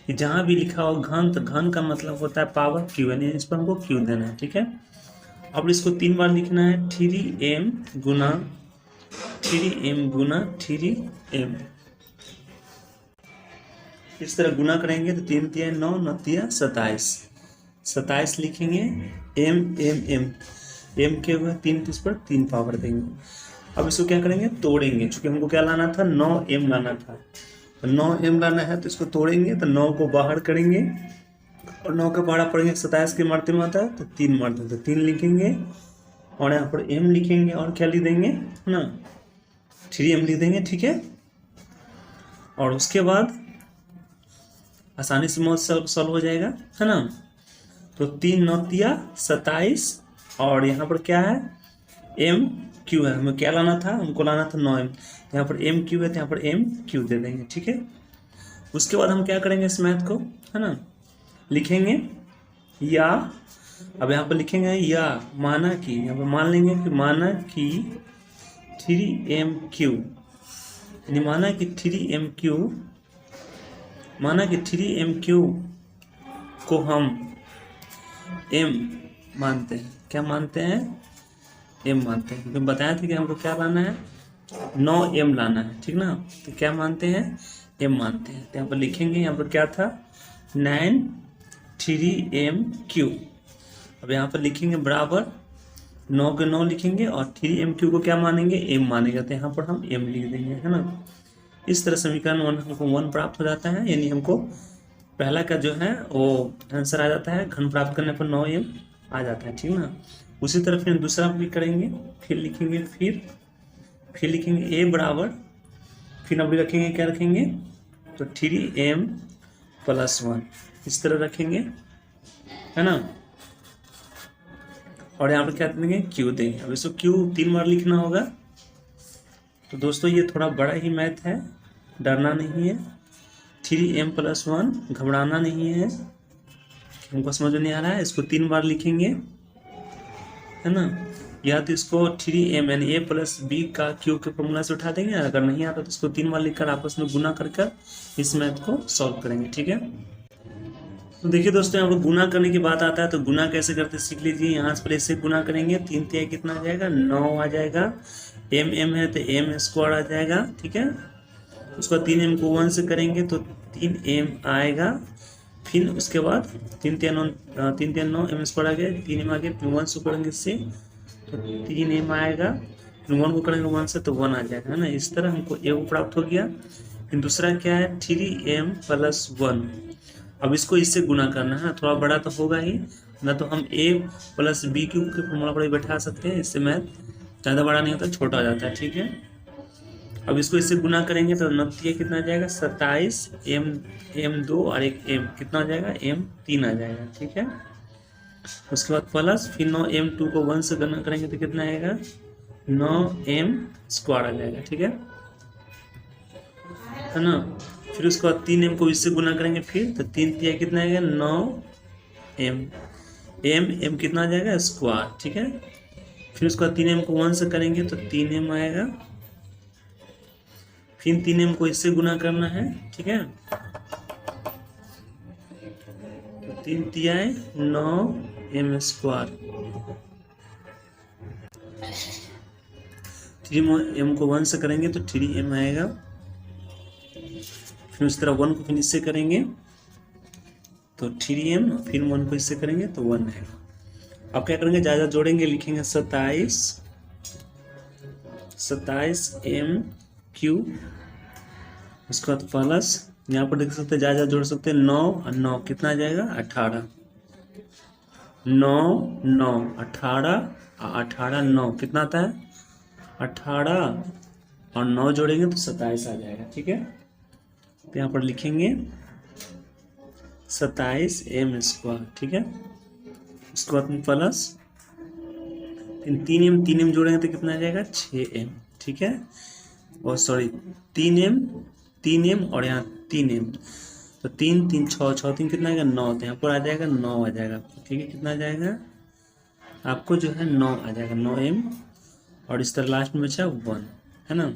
कि जहाँ भी लिखा हो घन, तो घन का मतलब होता है पावर क्यू, यानी इस पर हमको क्यू देना है, ठीक है। अब इसको 3 बार लिखना है, 3m गुना 3m, इस तरह गुना करेंगे तो 3 तिया 9, 9 तिया 27 लिखेंगे। m के हुए 3 इस पर 3 पावर देंगे। अब इसको क्या करेंगे, तोड़ेंगे, चूंकि हमको क्या लाना था 9m लाना था, तो 9m लाना है तो इसको तोड़ेंगे, तो 9 को बाहर करेंगे और 9 का पहाड़ा पड़ेंगे 27 के मारते में आता है तो 3 मारते, तो 3 लिखेंगे और यहाँ पर m लिखेंगे और क्या लिख देंगे, है ना, 3m लिख देंगे, ठीक है। और उसके बाद आसानी से मौत सॉल्व हो जाएगा, है ना। तो 3 9 तिया 27 और यहाँ पर क्या है m q है, हमें क्या लाना था, हमको लाना था 9m, यहाँ पर m q है तो यहाँ पर m q दे देंगे, ठीक है। उसके बाद हम क्या करेंगे इस मैथ को, है ना, लिखेंगे या, अब यहाँ पर लिखेंगे या माना कि, यहाँ पर मान लेंगे कि माना कि 3mq, यानी माना कि 3mq को हम m मानते हैं, क्या मानते हैं, m मानते हैं, क्योंकि बताया था कि हमको क्या लाना है 9m लाना है, ठीक ना। तो क्या मानते हैं, m मानते हैं। तो यहाँ पर लिखेंगे, यहाँ पर क्या था 9 3mq, अब यहाँ पर लिखेंगे बराबर 9 के 9 लिखेंगे और 3mq को क्या मानेंगे, m मानेंगे, तो यहाँ पर हम m लिख देंगे, है ना। इस तरह समीकरण 1 हमको 1 प्राप्त हो जाता है, यानी हमको पहला का जो है वो आंसर आ जाता है, घन प्राप्त करने पर 9m आ जाता है, ठीक ना। उसी तरह फिर दूसरा भी करेंगे, फिर लिखेंगे फिर लिखेंगे a बराबर, फिर अब रखेंगे क्या रखेंगे, तो 3m + 1 इस तरह रखेंगे, है ना। और यहाँ पर क्या देंगे, क्यू देंगे। अब इसको क्यू 3 बार लिखना होगा। तो दोस्तों ये थोड़ा बड़ा ही मैथ है, डरना नहीं है। 3m+1, घबराना नहीं है। हमको समझ में नहीं आ रहा है, इसको 3 बार लिखेंगे, है ना। या तो इसको 3m यानी a+b का क्यूब के फॉर्मूला से उठा देंगे, अगर नहीं आता तो इसको 3 बार लिखकर आपस में गुना कर कर इस मैथ को सॉल्व करेंगे, ठीक है। तो देखिए दोस्तों, यहाँ पर गुना करने की बात आता है, तो गुना कैसे करते सीख लीजिए। यहाँ से पहले इससे गुना करेंगे, 3 तिहाई कितना आ जाएगा, 9 आ जाएगा। m है तो m² आ जाएगा, ठीक है। उसका 3m को 1 से करेंगे तो 3m आएगा। फिर उसके बाद 3 तिहाई 9 m² आ गया, 3m आ गया, फिर 1 से करेंगे इससे तो 3m आएगा। फिर 1 को करेंगे 1 से तो 1 आ जाएगा, है ना। इस तरह हमको a प्राप्त हो गया। फिर दूसरा क्या है, 3m+1। अब इसको इससे गुना करना है, थोड़ा बड़ा तो होगा ही ना, तो हम a+b क्यूब के फॉर्मूला पर बैठा सकते हैं। इससे मैथ ज़्यादा बड़ा नहीं होता, छोटा हो जाता है, ठीक है। अब इसको इससे गुना करेंगे तो 9 कितना आ जाएगा, 27, m2 और एक m कितना आ जाएगा, m3 आ जाएगा, ठीक है। उसके बाद प्लस, फिर 9m2 को 1 से गणना करेंगे तो कितना आएगा, 9m² आ जाएगा, ठीक है ना। फिर उसके बाद 3m को इससे गुना करेंगे, फिर तो 3 तिहाई कितना आएगा, 9m, m कितना आ जाएगा, स्क्वायर, ठीक है। फिर उसके बाद 3m को 1 से करेंगे तो 3m आएगा। फिर 3m को इससे गुना करना है, ठीक है। तो 3 तिहाई 9m²। 3m को 1 से करेंगे तो 3m आएगा। फिर उस तरह 1 को फिर इससे करेंगे तो 3m, फिर 1 को इससे करेंगे तो 1 आएगा। अब क्या करेंगे, ज़्यादा जोड़ेंगे, लिखेंगे 27m³। उसके बाद प्लस, यहाँ पर देख सकते हैं ज़्यादा जोड़ सकते हैं, 9 और 9 कितना आ जाएगा, 18। 9 9 18 और 18 9 कितना आता है, 18 और 9 जोड़ेंगे तो 27 आ जाएगा, ठीक है। तो यहाँ पर लिखेंगे 27m², ठीक है। उसके बाद में प्लस 3m जोड़ेंगे तो कितना आ जाएगा, 6m, ठीक है। और सॉरी 3m और यहाँ 3m, तो 3 3 6 6 3 कितना आएगा, 9। तो यहाँ पर आ जाएगा 9 आ जाएगा, ठीक है। कितना आ जाएगा आपको, जो है 9 आ जाएगा, 9m। और इस तरह लास्ट में बचा 1, है ना।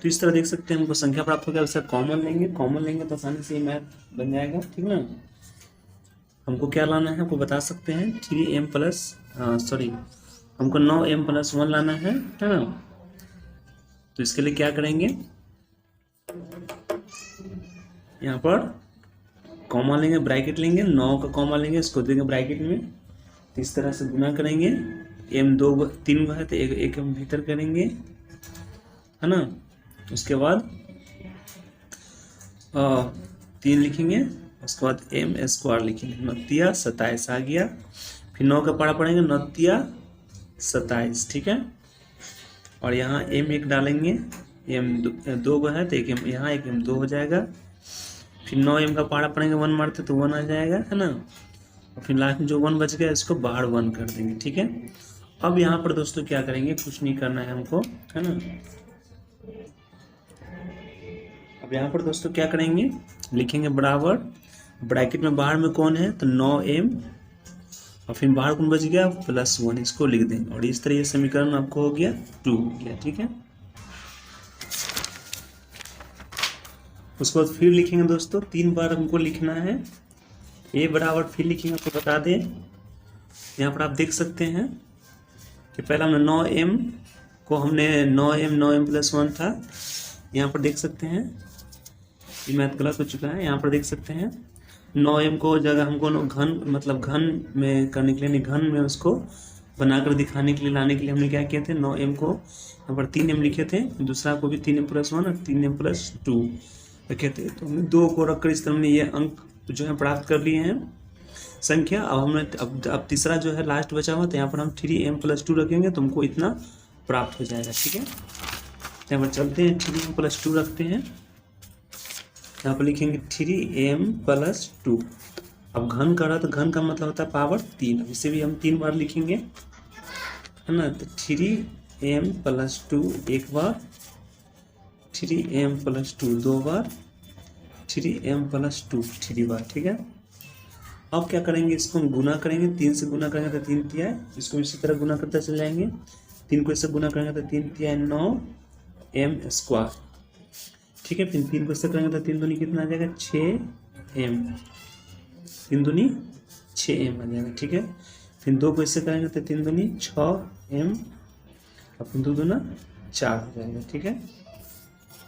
तो इस तरह देख सकते हैं हमको संख्या प्राप्त हो गया। उससे कॉमन लेंगे तो आसानी से ये मैथ बन जाएगा, ठीक ना। हमको क्या लाना है, हमको बता सकते हैं, 3m+, हमको 9m+1 लाना है ना। तो इसके लिए क्या करेंगे, यहाँ पर कॉमा लेंगे, ब्रैकेट लेंगे, 9 का कॉमा लेंगे, इसको देंगे ब्रैकेट में। तो इस तरह से गुना करेंगे, m 3 है तो एक हम भीतर करेंगे, है ना। उसके बाद 3 लिखेंगे, उसके बाद m² लिखेंगे, 9 27 आ गया। फिर 9 का पारा पढ़ेंगे, 9 27, ठीक है। और यहाँ m1 डालेंगे, m2 है तो एक m यहाँ, एक m2 हो जाएगा। फिर 9m का पारा पढ़ेंगे, 1 मारते तो 1 आ जाएगा, है ना। और फिर लास्ट में जो 1 बच गया इसको बाहर 1 कर देंगे, ठीक है। अब यहाँ पर दोस्तों क्या करेंगे, कुछ नहीं करना है हमको, है ना। अब यहाँ पर दोस्तों क्या करेंगे, लिखेंगे बराबर, ब्रैकेट में बाहर में कौन है तो 9m, और फिर बाहर कौन बच गया, +1, इसको लिख देंगे। और इस तरह ये समीकरण आपको हो गया 2 हो गया, ठीक है। उसके बाद फिर लिखेंगे दोस्तों, 3 बार हमको लिखना है, a बराबर, फिर लिखेंगे, आपको बता दें यहाँ पर आप देख सकते हैं कि पहला हमने 9m को हमने 9m+1 था, यहाँ पर देख सकते हैं ये मैथ गलत हो चुका है। यहाँ पर देख सकते हैं 9m को जगह हमको घन, मतलब घन में करने के लिए, घन में उसको बनाकर दिखाने के लिए, लाने के लिए हमने क्या किए थे, 9m को यहाँ पर 3m लिखे थे, दूसरा को भी 3m+1 और 3m+2 रखे थे। तो हमने 2 को रखकर इस तरह हमने ये अंक जो है प्राप्त कर लिए हैं संख्या। अब हमने अब तीसरा जो है लास्ट बचा हुआ, तो यहाँ पर हम 3m+2 रखेंगे तो हमको इतना प्राप्त हो जाएगा, ठीक है। यहाँ पर चलते हैं, 3m+2 रखते हैं, यहाँ पर लिखेंगे 3m+2। अब घन का रहा तो घन का मतलब होता है पावर 3, इसे भी हम 3 बार लिखेंगे, है ना। तो 3m+2 एक बार, 3m+2 2 बार, 3m+2 3 बार, ठीक है। अब क्या करेंगे, इसको हम गुना करेंगे, 3 से गुना करेंगे तो 3 तिहाई, इसको इसी तरह गुना करते चले जाएंगे, 3 को इससे गुना करेंगे तो 3 तिहाई 9m², ठीक है। फिर 3 को इससे करेंगे तो 3 दूनी कितना आ जाएगा 6m, 3 दूनी 6m आ जाएगा, ठीक है। फिर 2 को इससे करेंगे तो 3 दूनी 6m, और फिर 2 दूना 4 हो जाएगा, ठीक है।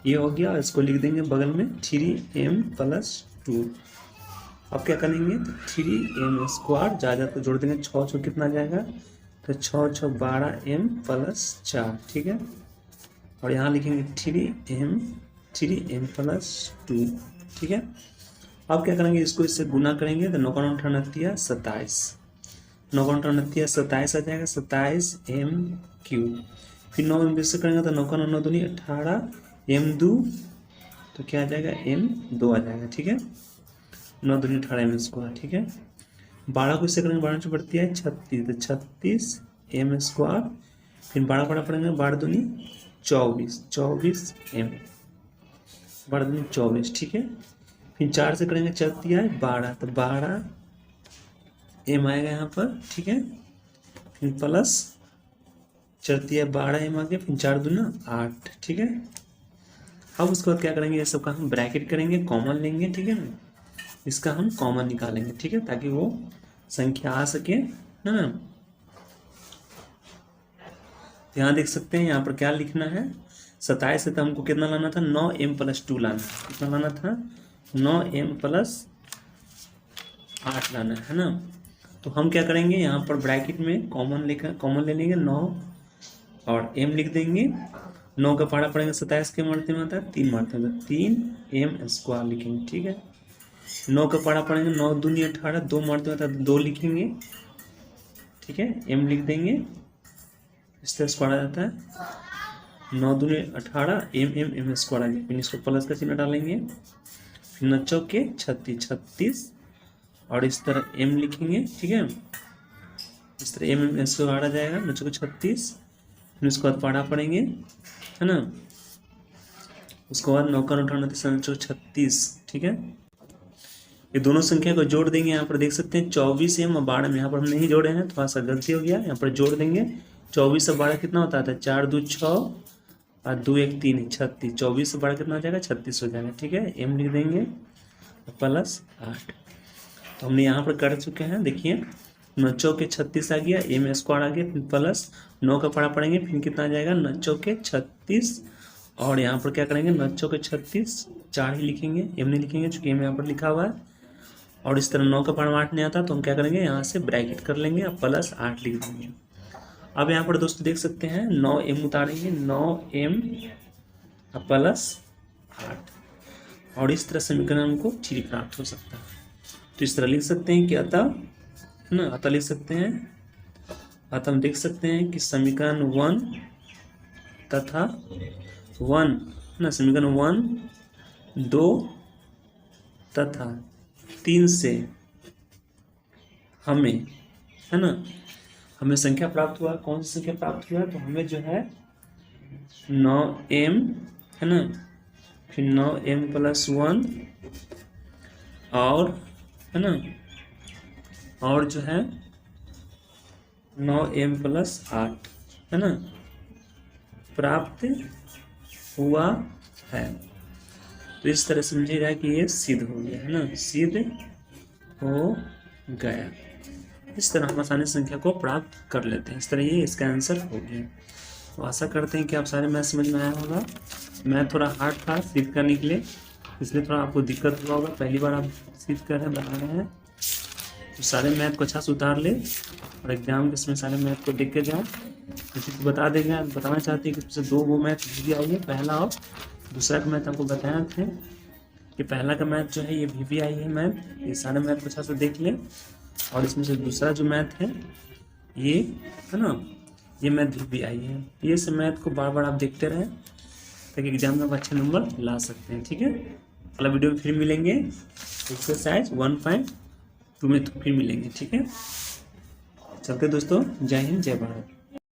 ये हो गया, इसको लिख देंगे बगल में 3m+2। अब क्या करेंगे, तो 3m² ज़्यादा तो जोड़ देंगे, 6 कितना आ जाएगा, तो 6 12m+4, ठीक है। और यहाँ लिखेंगे 3m+2, ठीक है। अब क्या करेंगे, इसको इससे गुना करेंगे तो 9 का 9 27, 9 का 27 आ जाएगा, 27m³। फिर 9 से करेंगे तो 9 का 9 दूनी 18, m2 तो क्या आ जाएगा m2 आ जाएगा, ठीक है। 9 दूनी 18m², ठीक है। 12 को इससे करेंगे, 12 से बढ़ती है 36, तो 36m²। फिर 12 बड़ा पड़ेंगे, 12 दूनी 24, 24m, 12 दूनी 24, ठीक है। फिर 4 से करेंगे 4 तिहाई 12, तो 12m आएगा यहाँ पर, ठीक है। फिर प्लस 4 तिहाई 12m आ गया, फिर 4 दूना 8, ठीक है। अब उसके बाद क्या करेंगे, ये सब का हम ब्रैकेट करेंगे, कॉमन लेंगे, ठीक है ना। इसका हम कॉमन निकालेंगे, ठीक है, ताकि वो संख्या आ सके, है ना। यहाँ देख सकते हैं, यहाँ पर क्या लिखना है, 27 से तो हमको कितना लाना था, 9m+2 लाना, कितना लाना था, 9m+8 लाना है ना। तो हम क्या करेंगे, यहाँ पर ब्रैकेट में कॉमन ले लेंगे, 9 और m लिख देंगे। 9 का पहाड़ा पड़ेंगे 27 के मरते में आता है 3 मरते में, 3m² लिखेंगे, ठीक है। 9 का पहाड़ा पड़ेंगे 9 दूनी 18, 2 मरते में आता है 2 लिखेंगे, ठीक है। m लिख देंगे, इस तरह से पढ़ा जाता है, 9 दूनी 18, m² आ गया। फिर इसको प्लस का चिन्ह डालेंगे, फिर 9 चौके 36, और इस तरह m लिखेंगे, ठीक है। इस तरह m² आ जाएगा, 9 चौके 36। फिर उसके बाद पढ़ा पड़ेंगे, है ना। उसके बाद 9 का 9 36, ठीक है। ये दोनों संख्या को जोड़ देंगे, यहाँ पर देख सकते हैं 24m और 12m, यहाँ पर हम नहीं जोड़े हैं, थोड़ा सा गलती हो गया, यहाँ पर जोड़ देंगे। 24 और 12 कितना होता है, 4 2 6 और 2 1 3 36, 24 से 12 कितना हो जाएगा 36 हो जाएगा, ठीक है। m लिख देंगे प्लस 8। तो हमने यहाँ पर कर चुके हैं, देखिए 9 चौके 36 आ गया, m² आ गया, फिर प्लस 9 का पढ़ा पड़ेंगे, फिर कितना आ जाएगा 9 चौके 36, और यहाँ पर क्या करेंगे 9 चौके 36, 4 ही लिखेंगे, m नहीं लिखेंगे चूँकि m यहाँ पर लिखा हुआ है। और इस तरह 9 का पढ़ा 8 नहीं आता तो हम क्या करेंगे, यहाँ से ब्रैकेट कर लेंगे और प्लस 8 लिख देंगे। अब यहाँ पर दोस्तों देख सकते हैं 9m उतारेंगे, 9m प्लस 8, और इस तरह समीकरण हमको 3 प्राप्त हो सकता है। तो इस तरह लिख सकते हैं कि अतः, है ना, अतः लिख सकते हैं, अतः हम देख सकते हैं कि समीकरण 1 तथा 1, है ना, समीकरण 1, 2 तथा 3 से हमें, है ना, हमें संख्या प्राप्त हुआ। कौन सी संख्या प्राप्त हुआ, तो हमें जो है 9m, है ना, फिर 9m+1, और, है ना, और जो है 9m+8, है ना, प्राप्त हुआ है। तो इस तरह समझिएगा कि ये सिद्ध हो गया, है ना, सिद्ध हो गया। इस तरह हम आसानी संख्या को प्राप्त कर लेते हैं। इस तरह ये इसका आंसर हो गया। तो आशा करते हैं कि आप सारे मैथ समझ में आया होगा। मैथ थोड़ा हार्ड था सिद्ध करने के लिए, इसलिए थोड़ा आपको दिक्कत हुआ होगा, पहली बार आप सिद्ध कर रहे हैं, बना रहे हैं। तो सारे मैथ को अच्छा से उतार ले और एग्जाम के समय सारे मैथ को देख के जाए। किसी को बता देंगे, बताना चाहते हैं कि उससे 2 वो मैथ भी आई है, पहला और दूसरा का मैथ हमको बताया थे कि पहला का मैथ जो है ये भी आई है मैथ, ये सारे मैथ को अच्छा से देख लें। और इसमें से दूसरा जो मैथ है ये, है ना, ये मैथ भी आई है। ये सब मैथ को बार बार आप देखते रहें ताकि एग्जाम में आप अच्छे नंबर ला सकते हैं, ठीक है। अगला वीडियो में फिर मिलेंगे। एक्सरसाइज 1.2 तुम्हें तो फिर मिलेंगे, ठीक है। चलते दोस्तों, जय हिंद जय भारत।